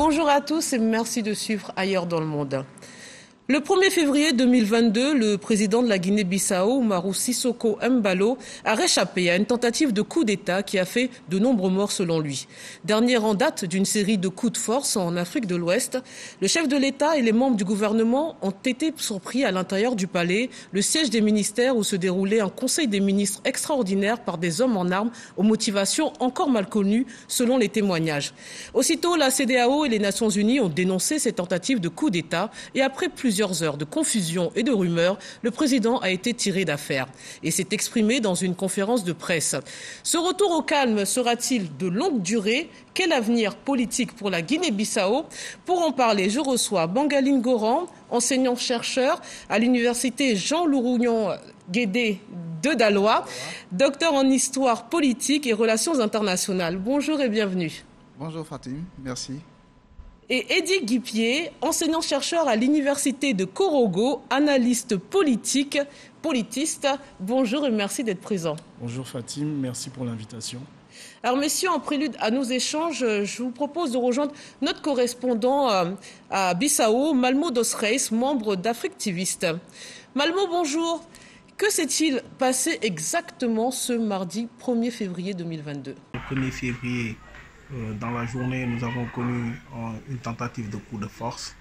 Bonjour à tous et merci de suivre Ailleurs dans le monde. Le 1er février 2022, le président de la Guinée-Bissau, Umaru Sissoco Embalo, a réchappé à une tentative de coup d'État qui a fait de nombreux morts selon lui. Dernière en date d'une série de coups de force en Afrique de l'Ouest, le chef de l'État et les membres du gouvernement ont été surpris à l'intérieur du palais, le siège des ministères où se déroulait un conseil des ministres extraordinaire par des hommes en armes aux motivations encore mal connues selon les témoignages. Aussitôt, la CEDEAO et les Nations Unies ont dénoncé ces tentatives de coup d'État et après plusieurs heures de confusion et de rumeurs, le président a été tiré d'affaire et s'est exprimé dans une conférence de presse. Ce retour au calme sera-t-il de longue durée? Quel avenir politique pour la Guinée-Bissau? Pour en parler, je reçois Bangaline Goran, enseignant-chercheur à l'université Jean-Lourougnon-Guédé de Daloa, docteur en histoire politique et relations internationales. Bonjour et bienvenue. Bonjour Fatim, merci. Et Eddy Guipier, enseignant-chercheur à l'université de Korogo, analyste politiste. Bonjour et merci d'être présent. Bonjour Fatim, merci pour l'invitation. Alors messieurs, en prélude à nos échanges, je vous propose de rejoindre notre correspondant à Bissau, Malmo dos Reis, membre d'Africtiviste. Malmo, bonjour. Que s'est-il passé exactement ce mardi 1er février 2022 ? Le 1er février, dans la journée, nous avons connu une tentative de coup de force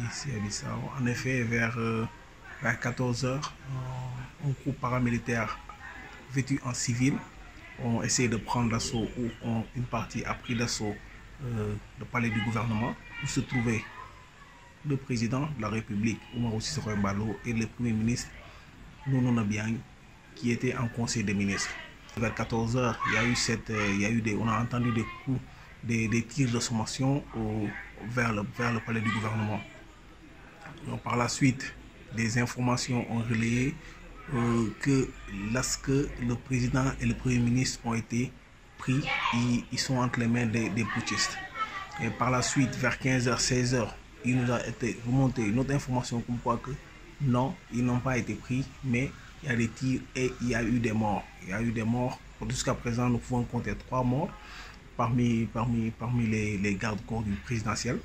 ici à Bissau. En effet, vers 14 h, un groupe paramilitaire vêtu en civil ont essayé de prendre l'assaut ou une partie a pris d'assaut le palais du gouvernement où se trouvait le président de la République, Umaru Sissoco Embalo, et le premier ministre, Nono Nabiang, qui était en conseil des ministres. Vers 14 h, on a entendu des coups, des tirs de sommation vers le palais du gouvernement. Donc, par la suite, des informations ont relayé que lorsque le président et le premier ministre ont été pris, ils sont entre les mains des putschistes. Et par la suite, vers 15 h, 16 h, il nous a été remonté une autre information comme quoi que non, ils n'ont pas été pris, mais il y a des tirs et il y a eu des morts. Il y a eu des morts. Jusqu'à présent, nous pouvons compter 3 morts parmi les gardes-corps du présidentiel.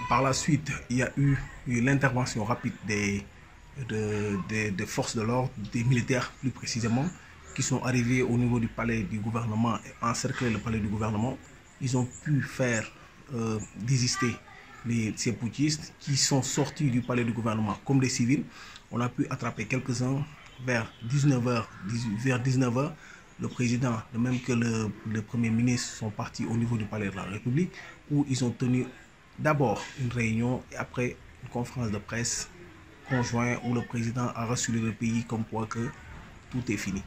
Par la suite, il y a eu l'intervention rapide des forces de l'ordre, des militaires plus précisément, qui sont arrivés au niveau du palais du gouvernement et encercler le palais du gouvernement. Ils ont pu faire désister ces putschistes qui sont sortis du palais du gouvernement comme des civils. On a pu attraper quelques-uns vers 19 h. Le président, de même que le premier ministre, sont partis au niveau du palais de la République où ils ont tenu d'abord une réunion et après une conférence de presse conjointe où le président a rassuré le pays comme quoi que tout est fini.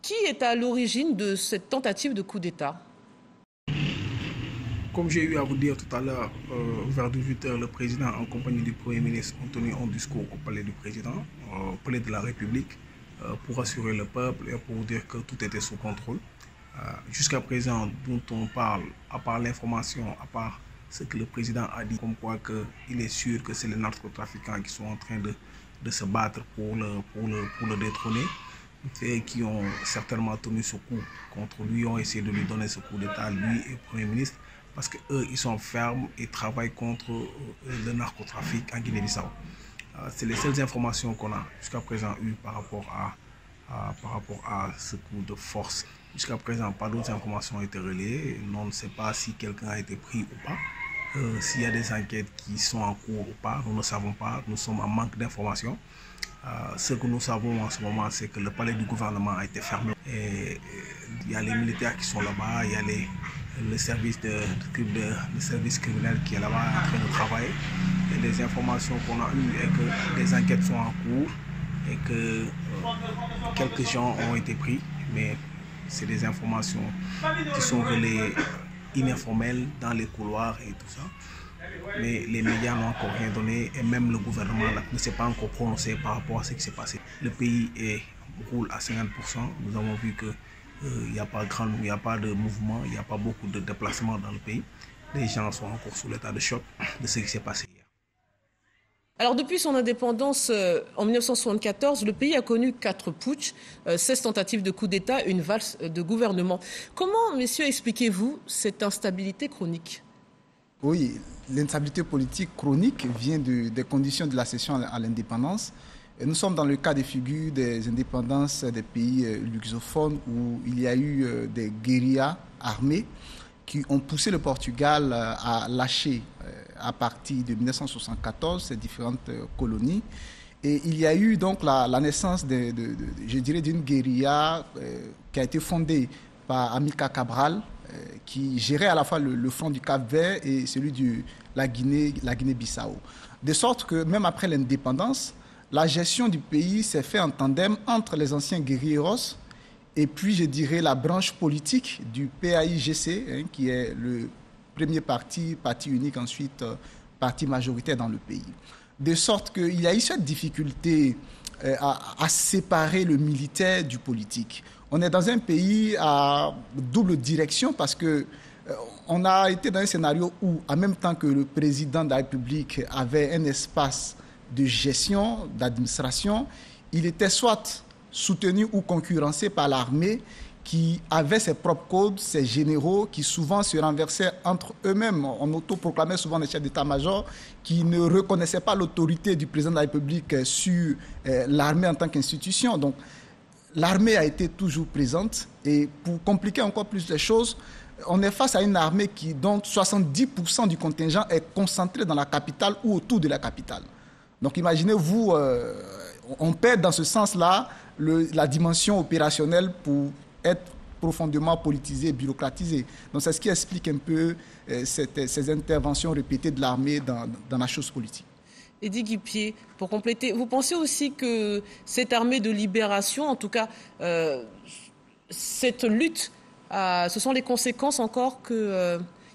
Qui est à l'origine de cette tentative de coup d'État ? Comme j'ai eu à vous dire tout à l'heure, vers 18 h, le président en compagnie du Premier ministre ont tenu un discours au palais du président, au palais de la République, pour assurer le peuple et pour dire que tout était sous contrôle. Jusqu'à présent, dont on parle, à part l'information, à part ce que le président a dit, comme quoi il est sûr que c'est les narcotrafiquants qui sont en train de se battre pour le détrôner, et qui ont certainement tenu ce coup contre lui, ont essayé de lui donner ce coup d'État, lui et le Premier ministre, parce qu'eux, ils sont fermes et travaillent contre le narcotrafic en Guinée-Bissau. C'est les seules informations qu'on a jusqu'à présent eues par rapport à ce coup de force. Jusqu'à présent, pas d'autres informations ont été relayées. On ne sait pas si quelqu'un a été pris ou pas. S'il y a des enquêtes qui sont en cours ou pas, nous ne savons pas. Nous sommes en manque d'informations. Ce que nous savons en ce moment, c'est que le palais du gouvernement a été fermé. Et il y a les militaires qui sont là-bas, il y a le service criminel qui est là-bas en train de travailler. Et les informations qu'on a eues est que des enquêtes sont en cours et que quelques gens ont été pris, mais c'est des informations qui sont relayées informelles dans les couloirs et tout ça. Mais les médias n'ont encore rien donné et même le gouvernement ne s'est pas encore prononcé par rapport à ce qui s'est passé. Le pays roule à 50%. Nous avons vu qu'il n'y a pas de mouvement, il n'y a pas beaucoup de déplacements dans le pays. Les gens sont encore sous l'état de choc de ce qui s'est passé hier. Alors depuis son indépendance en 1974, le pays a connu 4 putschs, 16 tentatives de coup d'État et une valse de gouvernement. Comment, messieurs, expliquez-vous cette instabilité chronique ? Oui, l'instabilité politique chronique vient des conditions de l'accession à l'indépendance. Et nous sommes dans le cas de figure des indépendances des pays lusophones où il y a eu des guérillas armées qui ont poussé le Portugal à lâcher à partir de 1974 ces différentes colonies. Et il y a eu donc la naissance, je dirais, d'une guérilla qui a été fondée par Amilcar Cabral, qui gérait à la fois le front du Cap-Vert et celui de la Guinée-Bissau. De sorte que même après l'indépendance, la gestion du pays s'est faite en tandem entre les anciens guérilleros et puis, je dirais, la branche politique du PAIGC, qui est le premier parti unique, ensuite parti majoritaire dans le pays. De sorte qu'il y a eu cette difficulté à séparer le militaire du politique. On est dans un pays à double direction parce que on a été dans un scénario où, en même temps que le président de la République avait un espace de gestion, d'administration, il était soit soutenu ou concurrencé par l'armée qui avait ses propres codes, ses généraux qui souvent se renversaient entre eux-mêmes. On autoproclamait souvent des chefs d'état-major qui ne reconnaissaient pas l'autorité du président de la République sur l'armée en tant qu'institution. Donc, l'armée a été toujours présente et pour compliquer encore plus les choses, on est face à une armée dont 70% du contingent est concentré dans la capitale ou autour de la capitale. Donc imaginez-vous, on perd dans ce sens-là la dimension opérationnelle pour être profondément politisée et bureaucratisée. Donc c'est ce qui explique un peu ces interventions répétées de l'armée dans la chose politique. Eddy Guipier, pour compléter, vous pensez aussi que cette armée de libération, en tout cas cette lutte, ce sont les conséquences encore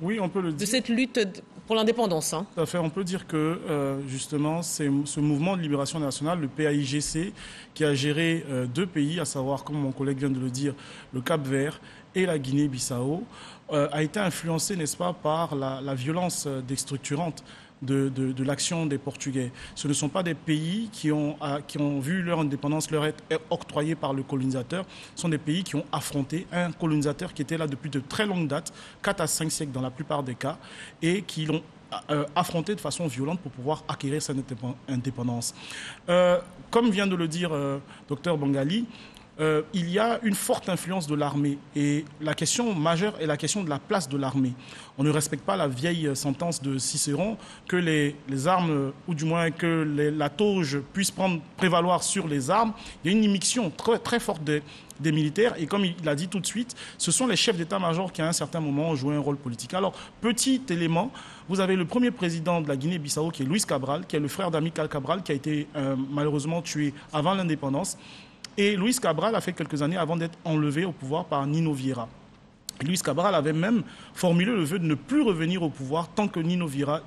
oui, on peut le de dire. cette lutte pour l'indépendance, hein. Tout à fait. On peut dire que justement, c'est ce mouvement de libération nationale, le PAIGC, qui a géré deux pays, à savoir, comme mon collègue vient de le dire, le Cap-Vert et la Guinée-Bissau, a été influencé, n'est-ce pas, par la violence déstructurante de l'action des Portugais. Ce ne sont pas des pays qui ont vu leur indépendance leur être octroyée par le colonisateur. Ce sont des pays qui ont affronté un colonisateur qui était là depuis de très longues dates, 4 à 5 siècles dans la plupart des cas, et qui l'ont affronté de façon violente pour pouvoir acquérir cette indépendance. Comme vient de le dire Dr Bangali, il y a une forte influence de l'armée et la question majeure est la question de la place de l'armée. On ne respecte pas la vieille sentence de Cicéron que les armes, ou du moins que la tauge puisse prévaloir sur les armes. Il y a une immixtion très, très forte des militaires et comme il a dit tout de suite, ce sont les chefs d'état-major qui à un certain moment ont joué un rôle politique. Alors, petit élément, vous avez le premier président de la Guinée-Bissau qui est Luis Cabral, qui est le frère d'Amilcar Cabral qui a été malheureusement tué avant l'indépendance. Et Luis Cabral a fait quelques années avant d'être enlevé au pouvoir par Nino Vieira. Luis Cabral avait même formulé le vœu de ne plus revenir au pouvoir tant que Nino Vieira,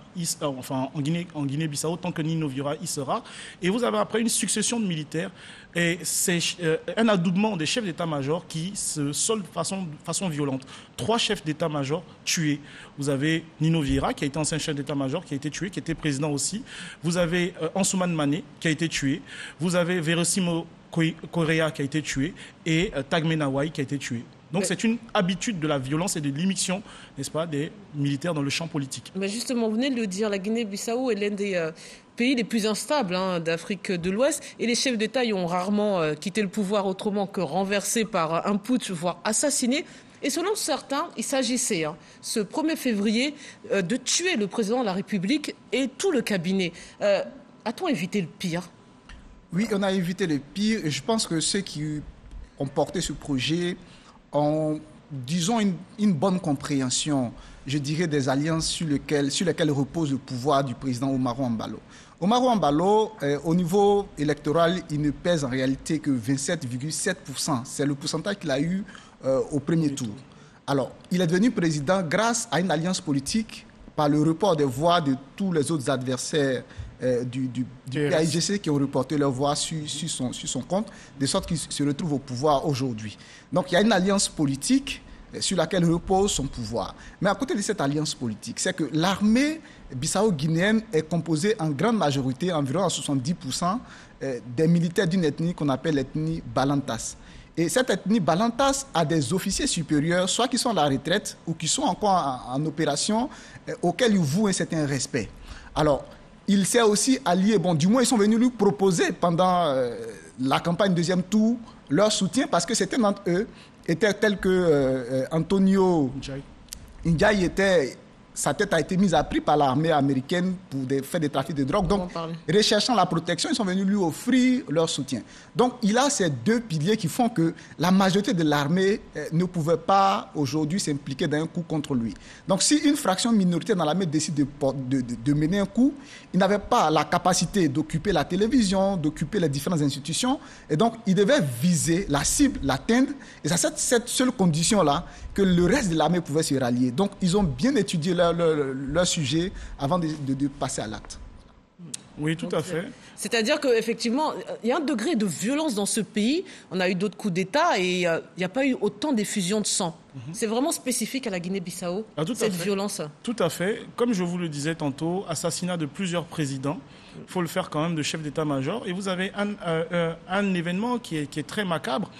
en Guinée-Bissau, tant que Nino Vieira y sera. Et vous avez après une succession de militaires et c'est un adoubement des chefs d'état-major qui se solde de façon violente. 3 chefs d'état-major tués. Vous avez Nino Vieira, qui a été ancien chef d'état-major, qui a été tué, qui était président aussi. Vous avez Ansoumane Mané, qui a été tué. Vous avez Verosimo Correa, qui a été tué, et Tagme Nawai, qui a été tué. Donc c'est une habitude de la violence et de l'immixtion, n'est-ce pas, des militaires dans le champ politique. Mais justement, vous venez de le dire, la Guinée-Bissau est l'un des pays les plus instables d'Afrique de l'Ouest. Et les chefs d'État y ont rarement quitté le pouvoir autrement que renversés par un putsch, voire assassinés. Et selon certains, il s'agissait, ce 1er février, de tuer le président de la République et tout le cabinet. A-t-on évité le pire ? Oui, on a évité le pire. Et je pense que ceux qui ont porté ce projet ont, disons, une bonne compréhension, je dirais, des alliances sur lesquelles repose le pouvoir du président Umaro Embalo. Umaro Embalo, au niveau électoral, il ne pèse en réalité que 27,7%. C'est le pourcentage qu'il a eu au premier tour. Alors, il est devenu président grâce à une alliance politique par le report des voix de tous les autres adversaires du PAIGC qui ont reporté leur voix sur son compte, de sorte qu'il se retrouve au pouvoir aujourd'hui. Donc il y a une alliance politique sur laquelle repose son pouvoir. Mais à côté de cette alliance politique, c'est que l'armée bissau-guinéenne est composée en grande majorité, environ à 70%, des militaires d'une ethnie qu'on appelle l'ethnie Balantas. Et cette ethnie Balantas a des officiers supérieurs, soit qui sont à la retraite ou qui sont encore en opération, auxquels ils vouent un certain respect. Alors, il s'est aussi allié, bon, du moins ils sont venus lui proposer pendant la campagne deuxième tour leur soutien, parce que certains d'entre eux étaient tels que Antonio Ndiaye sa tête a été mise à prix par l'armée américaine pour des faits de trafic de drogue. Donc, recherchant la protection, ils sont venus lui offrir leur soutien. Donc, il a ces deux piliers qui font que la majorité de l'armée ne pouvait pas aujourd'hui s'impliquer dans un coup contre lui. Donc, si une fraction minoritaire dans l'armée décide de mener un coup, il n'avait pas la capacité d'occuper la télévision, d'occuper les différentes institutions. Et donc, il devait viser la cible, l'atteindre. Et c'est cette seule condition-là que le reste de l'armée pouvait se rallier. Donc, ils ont bien étudié leur sujet avant de passer à l'acte. Oui, tout à fait. C'est-à-dire qu'effectivement, il y a un degré de violence dans ce pays. On a eu d'autres coups d'État et il n'y a pas eu autant d'effusions de sang. C'est vraiment spécifique à la Guinée-Bissau, cette violence. Tout à fait. Comme je vous le disais tantôt, assassinat de plusieurs présidents. Il faut le faire quand même de chef d'état-major. Et vous avez un événement qui est très macabre,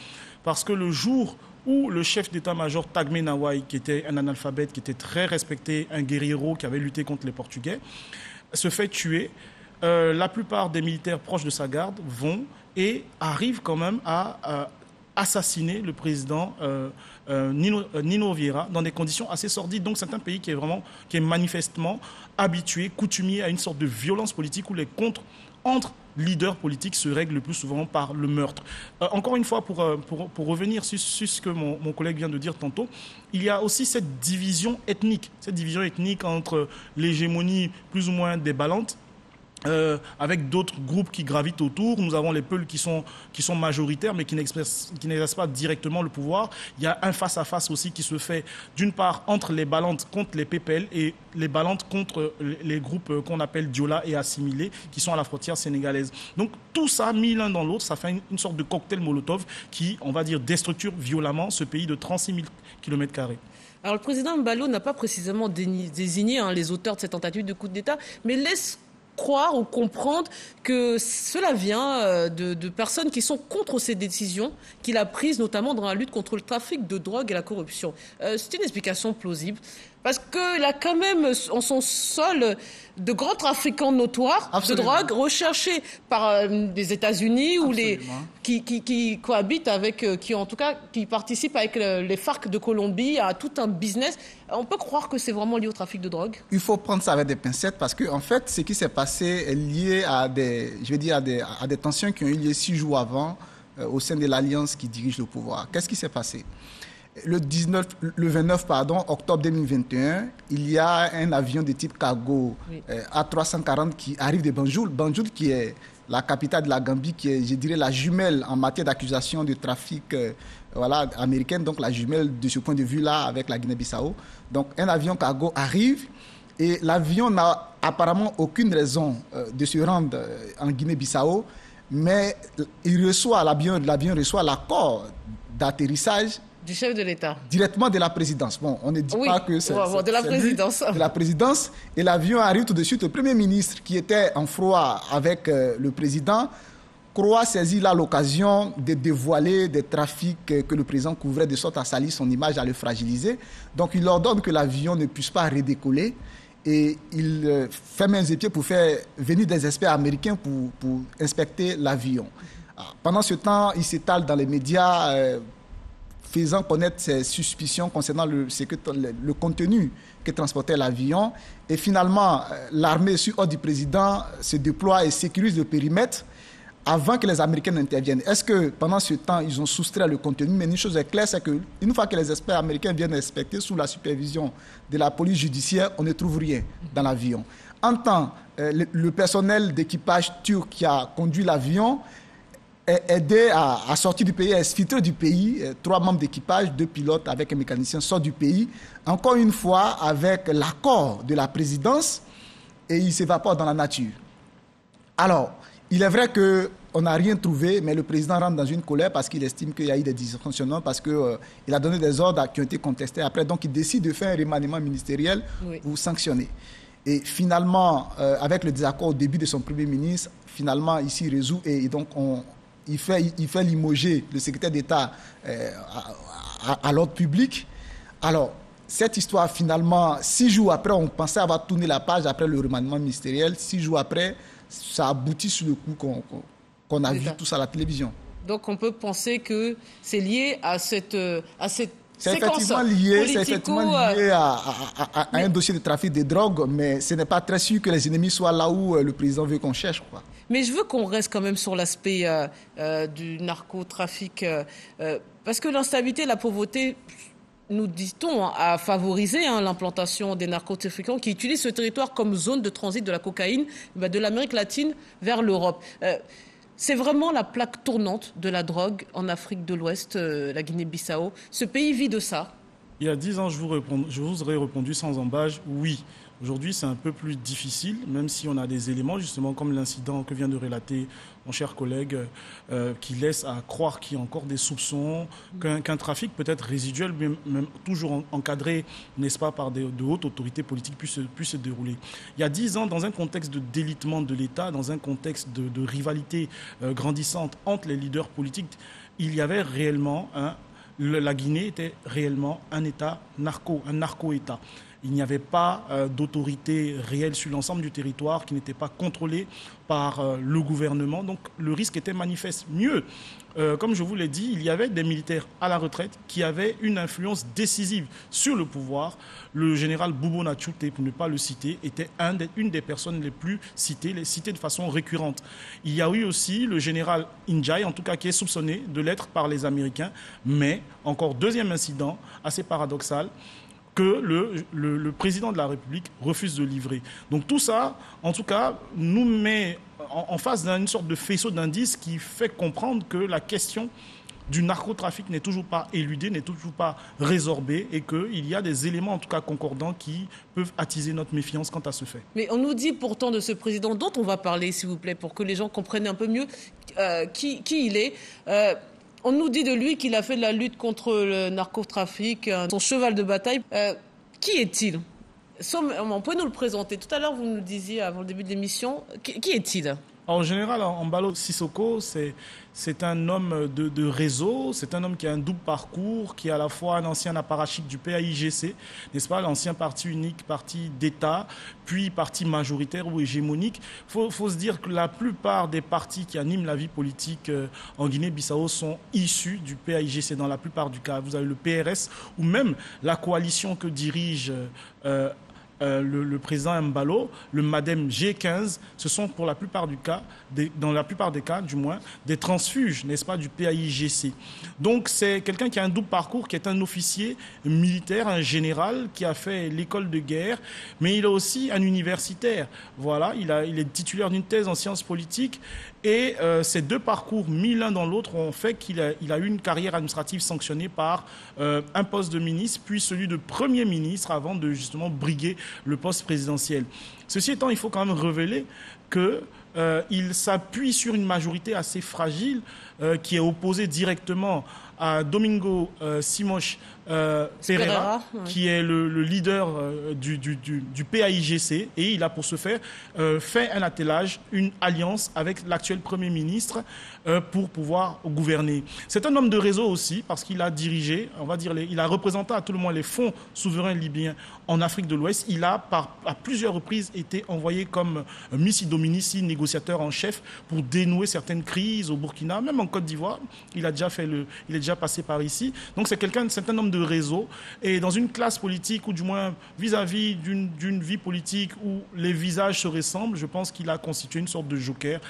parce que le jour où le chef d'état-major Tagme Nawai, qui était un analphabète, qui était très respecté, un guerriero qui avait lutté contre les Portugais, se fait tuer, la plupart des militaires proches de sa garde vont et arrivent quand même à assassiner le président Nino Vieira dans des conditions assez sordides. Donc c'est un pays qui est manifestement habitué, coutumier à une sorte de violence politique où les contre entre leaders politiques se règlent le plus souvent par le meurtre. Encore une fois, pour revenir sur ce que mon collègue vient de dire tantôt, il y a aussi cette division ethnique entre l'hégémonie plus ou moins des Balantes, avec d'autres groupes qui gravitent autour. Nous avons les Peuls qui sont majoritaires mais qui n'exercent pas directement le pouvoir. Il y a un face-à-face aussi qui se fait d'une part entre les Balantes contre les PPL et les Balantes contre les groupes qu'on appelle Diola et assimilés qui sont à la frontière sénégalaise. Donc tout ça mis l'un dans l'autre, ça fait une sorte de cocktail Molotov qui, on va dire, déstructure violemment ce pays de 36 000 km². Alors le président Mbalo n'a pas précisément désigné les auteurs de cette tentative de coup d'État, mais laisse croire ou comprendre que cela vient de personnes qui sont contre ces décisions qu'il a prises, notamment dans la lutte contre le trafic de drogue et la corruption. C'est une explication plausible, parce qu'il a quand même en son sol de grands trafiquants notoires de drogue recherchés par les États-Unis ou qui cohabitent avec, qui participent avec les FARC de Colombie à tout un business. On peut croire que c'est vraiment lié au trafic de drogue? Il faut prendre ça avec des pincettes, parce que en fait, ce qui s'est passé est lié à des tensions qui ont eu lieu 6 jours avant au sein de l'alliance qui dirige le pouvoir. Qu'est-ce qui s'est passé? Le 29 octobre 2021, il y a un avion de type cargo A340 qui arrive de Banjul. Banjul qui est la capitale de la Gambie, qui est, je dirais, la jumelle en matière d'accusation de trafic américaine, donc la jumelle de ce point de vue-là avec la Guinée-Bissau. Donc un avion cargo arrive et l'avion n'a apparemment aucune raison de se rendre en Guinée-Bissau, mais l'avion reçoit l'accord d'atterrissage du chef de l'État. Directement de la présidence. Bon, on ne dit pas que c'est de la présidence. De la présidence. Et l'avion arrive tout de suite. Le Premier ministre, qui était en froid avec le président, croit saisir là l'occasion de dévoiler des trafics que le président couvrait, de sorte à salir son image, à le fragiliser. Donc, il ordonne que l'avion ne puisse pas redécoller. Et il fait mains et pieds pour faire venir des experts américains pour inspecter l'avion. Pendant ce temps, il s'étale dans les médias, faisant connaître ses suspicions concernant le contenu que transportait l'avion. Et finalement, l'armée, sur ordre du président, se déploie et sécurise le périmètre avant que les Américains n'interviennent. Est-ce que pendant ce temps, ils ont soustrait le contenu? Mais une chose est claire, c'est qu'une fois que les experts américains viennent inspecter sous la supervision de la police judiciaire, on ne trouve rien dans l'avion. En temps, le personnel d'équipage turc qui a conduit l'avion est aidé à sortir du pays, à exfiltrer du pays. 3 membres d'équipage, 2 pilotes avec un mécanicien sortent du pays, encore une fois avec l'accord de la présidence, et ils s'évaporent dans la nature. Alors, il est vrai qu'on n'a rien trouvé, mais le président rentre dans une colère parce qu'il estime qu'il y a eu des dysfonctionnements, parce qu'il a donné des ordres qui ont été contestés après. Donc, il décide de faire un remaniement ministériel pour sanctionner. Et finalement, avec le désaccord au début de son Premier ministre, finalement, il s'y résout et donc il fait limoger le secrétaire d'État à l'ordre public. Alors, cette histoire, finalement, 6 jours après, on pensait avoir tourné la page après le remaniement ministériel. 6 jours après, ça aboutit sur le coup qu'on a vu tous à la télévision. Donc, on peut penser que c'est lié à cette c'est effectivement lié à un dossier de trafic de drogue, mais ce n'est pas très sûr que les ennemis soient là où le président veut qu'on cherche, quoi. Mais je veux qu'on reste quand même sur l'aspect du narcotrafic, parce que l'instabilité, la pauvreté, nous dit-on, a favorisé l'implantation des narcotrafiquants qui utilisent ce territoire comme zone de transit de la cocaïne de l'Amérique latine vers l'Europe. C'est vraiment la plaque tournante de la drogue en Afrique de l'Ouest, la Guinée-Bissau. Ce pays vit de ça. Il y a 10 ans, je vous aurais répondu sans embâche, oui. Aujourd'hui, c'est un peu plus difficile, même si on a des éléments, justement, comme l'incident que vient de relater mon cher collègue, qui laisse à croire qu'il y a encore des soupçons, qu'un trafic peut-être résiduel, même toujours encadré, n'est-ce pas, par de hautes autorités politiques, puisse se dérouler. Il y a 10 ans, dans un contexte de délitement de l'État, dans un contexte de rivalité grandissante entre les leaders politiques, il y avait réellement la Guinée était réellement un État un narco-État. Il n'y avait pas d'autorité réelle sur l'ensemble du territoire qui n'était pas contrôlée par le gouvernement. Donc le risque était manifeste. Mieux, comme je vous l'ai dit, il y avait des militaires à la retraite qui avaient une influence décisive sur le pouvoir. Le général Boubou Natchoute, pour ne pas le citer, était une des personnes les plus citées de façon récurrente. Il y a eu aussi le général Injai, en tout cas qui est soupçonné de l'être par les Américains. Mais, encore deuxième incident, assez paradoxal, que le président de la République refuse de livrer. Donc tout ça, en tout cas, nous met en face d'une sorte de faisceau d'indices qui fait comprendre que la question du narcotrafic n'est toujours pas éludée, n'est toujours pas résorbée et qu'il y a des éléments, en tout cas concordants, qui peuvent attiser notre méfiance quant à ce fait. Mais on nous dit pourtant de ce président dont on va parler, s'il vous plaît, pour que les gens comprennent un peu mieux qui il est. On nous dit de lui qu'il a fait de la lutte contre le narcotrafic son cheval de bataille. Qui est-il ? On peut nous le présenter. Tout à l'heure, vous nous disiez, avant le début de l'émission, qui est-il ? En général, Embalo Sissoko, c'est un homme de réseau, c'est un homme qui a un double parcours, qui est à la fois un ancien apparatchik du PAIGC, n'est-ce pas, l'ancien parti unique, parti d'État, puis parti majoritaire ou hégémonique. Faut se dire que la plupart des partis qui animent la vie politique en Guinée-Bissau sont issus du PAIGC dans la plupart du cas. Vous avez le PRS ou même la coalition que dirige le président Mbalo, le MADEM G15, ce sont pour la plupart du cas, dans la plupart des cas du moins, des transfuges, n'est-ce pas, du PAIGC. Donc c'est quelqu'un qui a un double parcours, qui est un officier militaire, un général, qui a fait l'école de guerre, mais il est aussi un universitaire. Voilà, il est titulaire d'une thèse en sciences politiques et ces deux parcours mis l'un dans l'autre ont fait qu'il a eu une carrière administrative sanctionnée par un poste de ministre, puis celui de Premier ministre avant de justement briguer le poste présidentiel. Ceci étant, il faut quand même révéler qu'il s'appuie sur une majorité assez fragile qui est opposée directement à Domingo Simões Pereira, qui est le leader du PAIGC, et il a pour ce faire fait un attelage, une alliance avec l'actuel Premier ministre pour pouvoir gouverner. C'est un homme de réseau aussi, parce qu'il a dirigé, on va dire, il a représenté à tout le moins les fonds souverains libyens en Afrique de l'Ouest. Il a à plusieurs reprises été envoyé comme Missi Dominici, négociateur en chef, pour dénouer certaines crises au Burkina, même en Côte d'Ivoire. Il est déjà passé par ici. Donc c'est un homme de réseau, et dans une classe politique, ou du moins vis-à-vis d'une vie politique où les visages se ressemblent, je pense qu'il a constitué une sorte de joker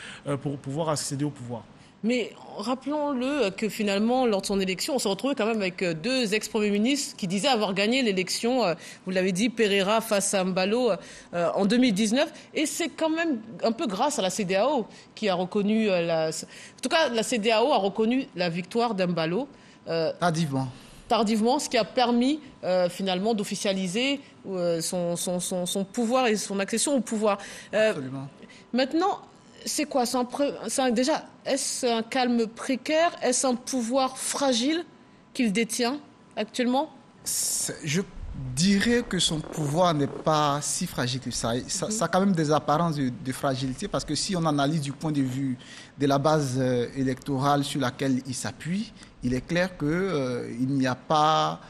pour pouvoir accéder au pouvoir. Mais rappelons-le que finalement, lors de son élection, on s'est retrouvé quand même avec deux ex-premiers ministres qui disaient avoir gagné l'élection, vous l'avez dit, Pereira face à Mbalo en 2019. Et c'est quand même un peu grâce à la CEDEAO qui a reconnu, en tout cas la CEDEAO a reconnu la victoire d'Mbalo. Tardivement, ce qui a permis finalement d'officialiser son pouvoir et son accession au pouvoir. Absolument. Maintenant, c'est quoi déjà, est-ce un calme précaire? Est-ce un pouvoir fragile qu'il détient actuellement? dirais que son pouvoir n'est pas si fragile que ça. Ça a quand même des apparences de fragilité parce que si on analyse du point de vue de la base électorale sur laquelle il s'appuie, il est clair qu'il n'y a pas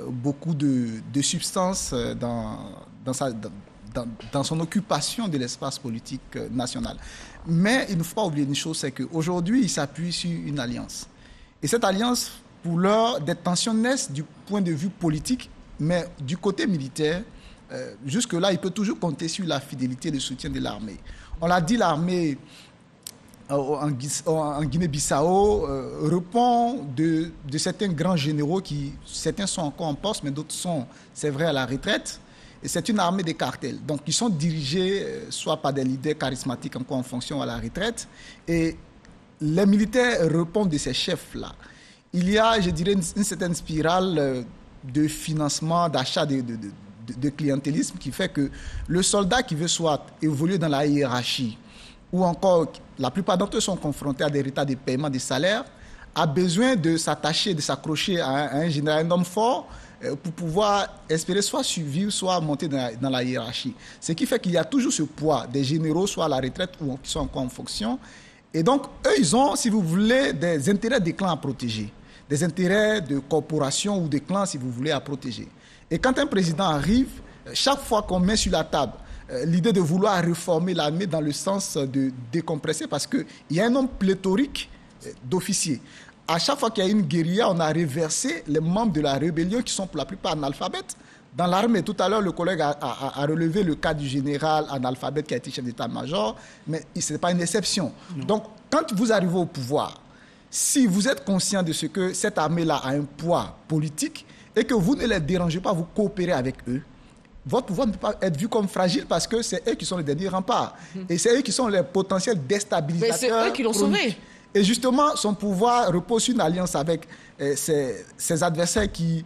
beaucoup de substance dans son occupation de l'espace politique national. Mais il ne faut pas oublier une chose, c'est qu'aujourd'hui, il s'appuie sur une alliance. Et cette alliance, pour l'heure, des tensions naissent du point de vue politique, mais du côté militaire, jusque-là, il peut toujours compter sur la fidélité et le soutien de l'armée. On l'a dit, l'armée en Guinée-Bissau répond de certains grands généraux qui, certains sont encore en poste, mais d'autres sont, c'est vrai, à la retraite. Et c'est une armée des cartels. Donc, ils sont dirigés soit par des leaders charismatiques encore en fonction à la retraite. Et les militaires répondent de ces chefs-là. Il y a, je dirais, une certaine spirale de financement, d'achat de clientélisme qui fait que le soldat qui veut soit évoluer dans la hiérarchie ou encore, la plupart d'entre eux sont confrontés à des retards de paiement des salaires, a besoin de s'attacher, de s'accrocher à un général, un homme fort, pour pouvoir espérer soit survivre, soit monter dans la hiérarchie. Ce qui fait qu'il y a toujours ce poids des généraux, soit à la retraite ou qui sont encore en fonction. Et donc, eux, ils ont, si vous voulez, des intérêts des clans à protéger, des intérêts de corporations ou de clans, si vous voulez, à protéger. Et quand un président arrive, chaque fois qu'on met sur la table l'idée de vouloir réformer l'armée dans le sens de décompresser, parce qu'il y a un nombre pléthorique d'officiers. À chaque fois qu'il y a une guérilla, on a reversé les membres de la rébellion qui sont pour la plupart analphabètes. Dans l'armée, tout à l'heure, le collègue a relevé le cas du général analphabète qui a été chef d'état-major, mais ce n'est pas une exception. Non. Donc, quand vous arrivez au pouvoir, si vous êtes conscient de ce que cette armée-là a un poids politique et que vous ne les dérangez pas, vous coopérez avec eux, votre pouvoir ne peut pas être vu comme fragile parce que c'est eux qui sont les derniers remparts. Et c'est eux qui sont les potentiels déstabilisateurs. Mais c'est eux qui l'ont sauvé. Et justement, son pouvoir repose sur une alliance avec ses adversaires qui,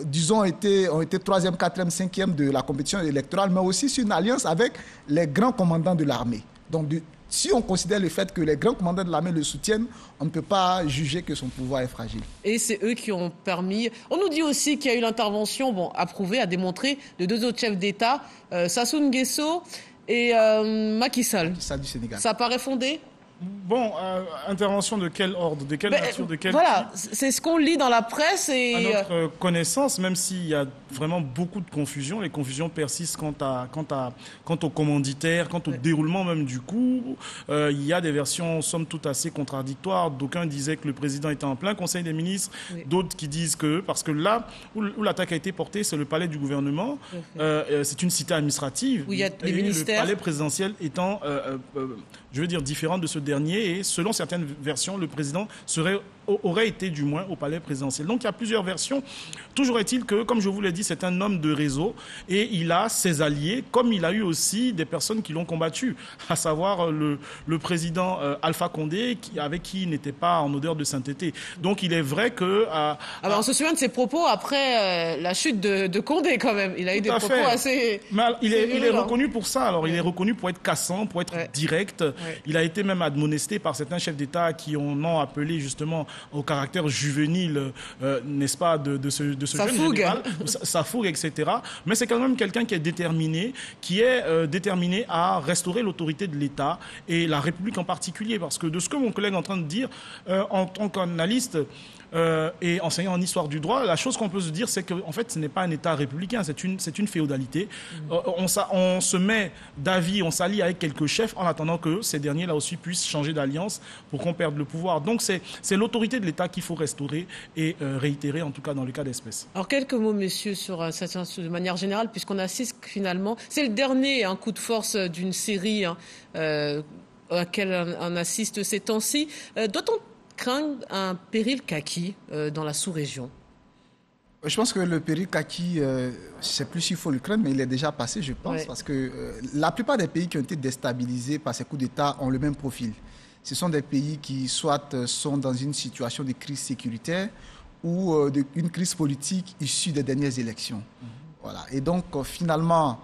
disons, ont été 3e, 4e, 5e de la compétition électorale, mais aussi sur une alliance avec les grands commandants de l'armée. Donc, si on considère le fait que les grands commandants de l'armée le soutiennent, on ne peut pas juger que son pouvoir est fragile. Et c'est eux qui ont permis... On nous dit aussi qu'il y a eu l'intervention, approuvée, à démontrer, de 2 autres chefs d'État, Sassou Nguesso et Macky Sall. Macky Sall du Sénégal. Ça paraît fondé ? Bon, intervention de quel ordre, de quelle nature, de quel voilà, type? C'est ce qu'on lit dans la presse et... À notre connaissance, même s'il y a vraiment beaucoup de confusion, les confusions persistent quant au commanditaire, quant au déroulement même du coup. Il y a des versions, somme toute, assez contradictoires. D'aucuns disaient que le président était en plein conseil des ministres, oui. D'autres qui disent que... Parce que là où l'attaque a été portée, c'est le palais du gouvernement. C'est une cité administrative. Où il y a des ministères. Le palais présidentiel étant, je veux dire, différent de ce dernier. Et selon certaines versions, le président aurait été du moins au palais présidentiel. Donc il y a plusieurs versions. Toujours est-il que, comme je vous l'ai dit, c'est un homme de réseau et il a ses alliés, comme il a eu aussi des personnes qui l'ont combattu, à savoir le président Alpha Condé, avec qui il n'était pas en odeur de sainteté. Donc il est vrai que... Alors on se souvient de ses propos après la chute de Condé quand même. Il a eu des propos assez... Mais il est reconnu pour ça. Alors il est reconnu pour être cassant, pour être direct. Il a été même admonesté par certains chefs d'État qui ont appelé justement au caractère juvénile, n'est-ce pas, de ce jeune général, sa fougue, etc. Mais c'est quand même quelqu'un qui est déterminé à restaurer l'autorité de l'État et la République en particulier. Parce que de ce que mon collègue est en train de dire, en tant qu'analyste et enseignant en histoire du droit, la chose qu'on peut se dire, c'est qu'en fait, ce n'est pas un État républicain, c'est une féodalité. On se met d'avis, on s'allie avec quelques chefs en attendant que ces derniers, là aussi, puissent changer d'alliance pour qu'on perde le pouvoir. Donc, c'est l'autorité de l'État qu'il faut restaurer et réitérer, en tout cas dans le cas d'espèce. Alors, quelques mots, messieurs, sur ça de manière générale, puisqu'on assiste finalement... C'est le dernier coup de force d'une série à laquelle on assiste ces temps-ci. Doit-on craindre un péril kaki dans la sous-région? Je pense que le péril kaki, je ne sais plus s'il faut le craindre, mais il est déjà passé, je pense, parce que la plupart des pays qui ont été déstabilisés par ces coups d'État ont le même profil. Ce sont des pays qui soit sont dans une situation de crise sécuritaire ou une crise politique issue des dernières élections. Voilà. Et donc, finalement,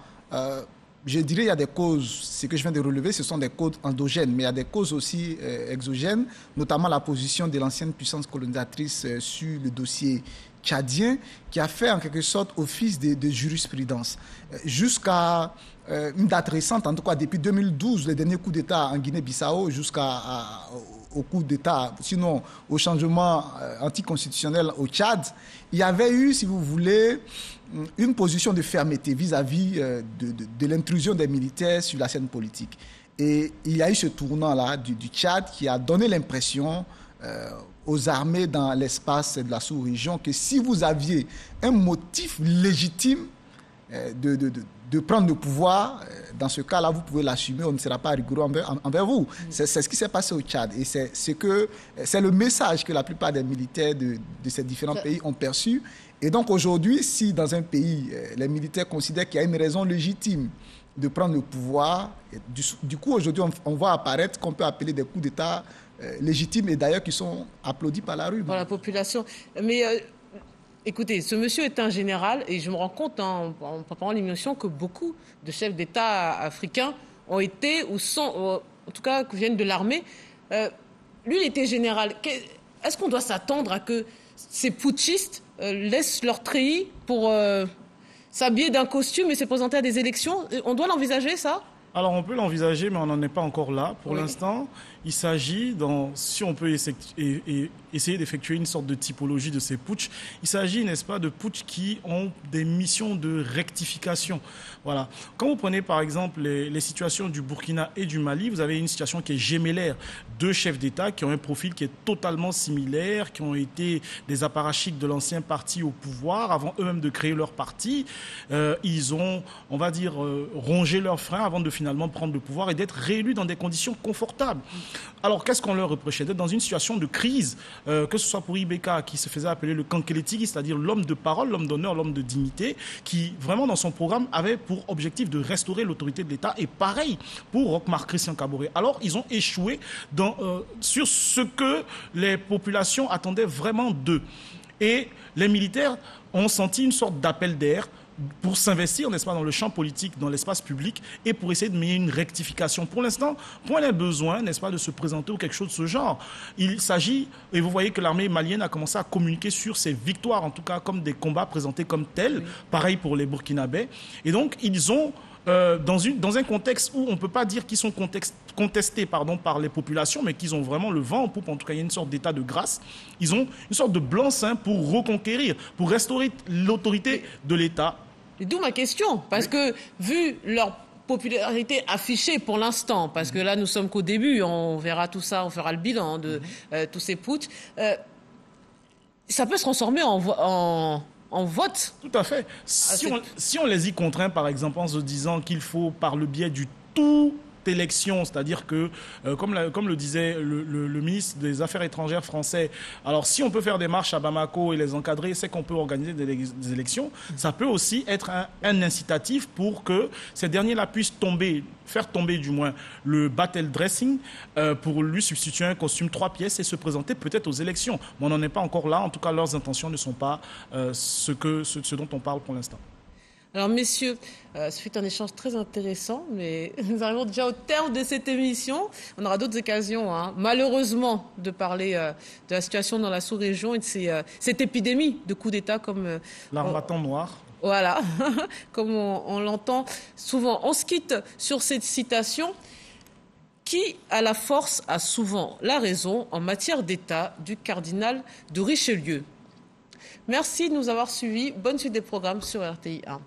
je dirais qu'il y a des causes, ce que je viens de relever, ce sont des causes endogènes, mais il y a des causes aussi exogènes, notamment la position de l'ancienne puissance colonisatrice sur le dossier tchadien qui a fait en quelque sorte office de jurisprudence. Jusqu'à une date récente, en tout cas depuis 2012, les derniers coups d'État en Guinée-Bissau, jusqu'au coup d'État, sinon au changement anticonstitutionnel au Tchad, il y avait eu, si vous voulez, une position de fermeté vis-à-vis de l'intrusion des militaires sur la scène politique. Et il y a eu ce tournant-là du Tchad qui a donné l'impression aux armées dans l'espace de la sous-région que si vous aviez un motif légitime de prendre le pouvoir, dans ce cas-là, vous pouvez l'assumer, on ne sera pas rigoureux envers vous. C'est ce qui s'est passé au Tchad. Et c'est le message que la plupart des militaires de ces différents pays ont perçu. Et donc aujourd'hui, si dans un pays, les militaires considèrent qu'il y a une raison légitime de prendre le pouvoir, du coup, aujourd'hui, on voit apparaître qu'on peut appeler des coups d'État légitimes et d'ailleurs qui sont applaudis par la rue. Par la population. Mais écoutez, ce monsieur est un général et je me rends compte en préparant l'émission que beaucoup de chefs d'État africains ont été ou sont, en tout cas, viennent de l'armée. Lui, il était général. Est-ce qu'on doit s'attendre à que ces putschistes laissent leur treillis pour s'habiller d'un costume et se présenter à des élections? On doit l'envisager, ça? Alors on peut l'envisager, mais on n'en est pas encore là. Pour l'instant, il s'agit, si on peut essayer d'effectuer une sorte de typologie de ces putschs, il s'agit, n'est-ce pas, de putschs qui ont des missions de rectification. Voilà. Quand vous prenez par exemple les situations du Burkina et du Mali, vous avez une situation qui est gémellaire. Deux chefs d'État qui ont un profil qui est totalement similaire, qui ont été des apparatchiks de l'ancien parti au pouvoir, avant eux-mêmes de créer leur parti. Ils ont, on va dire, rongé leurs freins avant de finalement prendre le pouvoir et d'être réélus dans des conditions confortables. Alors, qu'est-ce qu'on leur reprochait? D'être dans une situation de crise, que ce soit pour Ibeka, qui se faisait appeler le Kankeletigi, c'est-à-dire l'homme de parole, l'homme d'honneur, l'homme de dignité, qui, vraiment, dans son programme, avait pour objectif de restaurer l'autorité de l'État. Et pareil pour Roch-Marc Christian Kaboré. Alors, ils ont échoué sur ce que les populations attendaient vraiment d'eux. Et les militaires ont senti une sorte d'appel d'air pour s'investir, n'est-ce pas, dans le champ politique, dans l'espace public, et pour essayer de mener une rectification. Pour l'instant, point n'est besoin, n'est-ce pas, de se présenter ou quelque chose de ce genre. Il s'agit, et vous voyez que l'armée malienne a commencé à communiquer sur ses victoires, en tout cas comme des combats présentés comme tels, pareil pour les Burkinabés. Et donc, ils ont, dans un contexte où on ne peut pas dire qu'ils sont contestés par les populations, mais qu'ils ont vraiment le vent en poupe, en tout cas il y a une sorte d'état de grâce, ils ont une sorte de blanc-seing pour reconquérir, pour restaurer l'autorité de l'État. Et d'où ma question, parce que vu leur popularité affichée pour l'instant, parce que là nous sommes qu'au début, on verra tout ça, on fera le bilan de tous ces putschs, ça peut se transformer en vote. Tout à fait. Si on les y contraint, par exemple, en se disant qu'il faut, par le biais du tout élection, c'est-à-dire que, comme le disait le ministre des Affaires étrangères français, alors si on peut faire des marches à Bamako et les encadrer, c'est qu'on peut organiser des élections, ça peut aussi être un incitatif pour que ces derniers-là puissent faire tomber du moins le battle dressing pour lui substituer un costume 3 pièces et se présenter peut-être aux élections. Mais on n'en est pas encore là, en tout cas leurs intentions ne sont pas ce dont on parle pour l'instant. Alors, messieurs, ce fut un échange très intéressant, mais nous arrivons déjà au terme de cette émission. On aura d'autres occasions, malheureusement, de parler de la situation dans la sous-région et de cette épidémie de coups d'État comme... L'armatan noir. Voilà, comme on l'entend souvent. On se quitte sur cette citation. Qui a la force a souvent la raison en matière d'État du cardinal de Richelieu. Merci de nous avoir suivis. Bonne suite des programmes sur RTI 1.